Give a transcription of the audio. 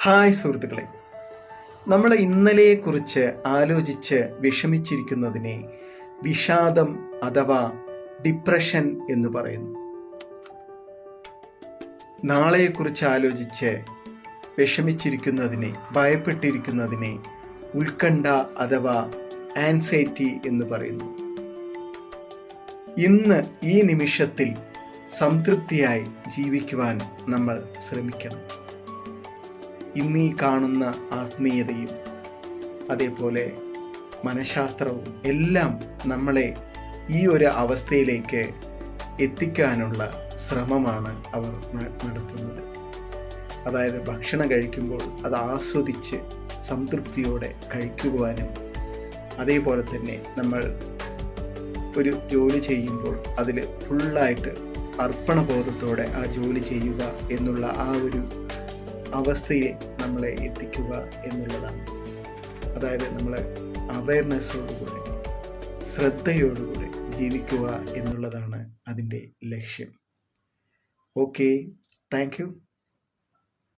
Hi സുഹൃത്തുക്കളെ, നമ്മൾ ഇന്നലെയെക്കുറിച്ച് ആലോചിച്ച് വിഷമിച്ചിരിക്കുന്നതിനെ വിഷാദം അഥവാ ഡിപ്രഷൻ എന്ന് പറയുന്നു. നാളെയെക്കുറിച്ച് ആലോചിച്ച് വിഷമിച്ചിരിക്കുന്നതിനെ, ഭയപ്പെട്ടിരിക്കുന്നതിനെ ഉത്കണ്ഠ അഥവാ ആൻസൈറ്റി എന്ന് പറയുന്നു. ഇന്ന് ഈ നിമിഷത്തിൽ സംതൃപ്തിയായി ജീവിക്കുവാൻ നമ്മൾ ശ്രമിക്കണം. ഇന്നീ കാണുന്ന ആത്മീയതയും അതേപോലെ മനഃശാസ്ത്രവും എല്ലാം നമ്മളെ ഈ ഒരു അവസ്ഥയിലേക്ക് എത്തിക്കാനുള്ള ശ്രമമാണ് അവർ നടത്തുന്നത്. അതായത് ഭക്ഷണം കഴിക്കുമ്പോൾ അത് ആസ്വദിച്ച് സംതൃപ്തിയോടെ കഴിക്കുവാനും, അതേപോലെ തന്നെ നമ്മൾ ഒരു ജോലി ചെയ്യുമ്പോൾ അതിൽ ഫുള്ളായിട്ട് അർപ്പണബോധത്തോടെ ആ ജോലി ചെയ്യുക എന്നുള്ള ആ ഒരു അവസ്ഥയെ നമ്മളെ എത്തിക്കുക എന്നുള്ളതാണ്. അതായത് നമ്മളെ അവയർനെസ്സോടുകൂടി ശ്രദ്ധയോടുകൂടി ജീവിക്കുക എന്നുള്ളതാണ് അതിൻ്റെ ലക്ഷ്യം. Okay, thank you.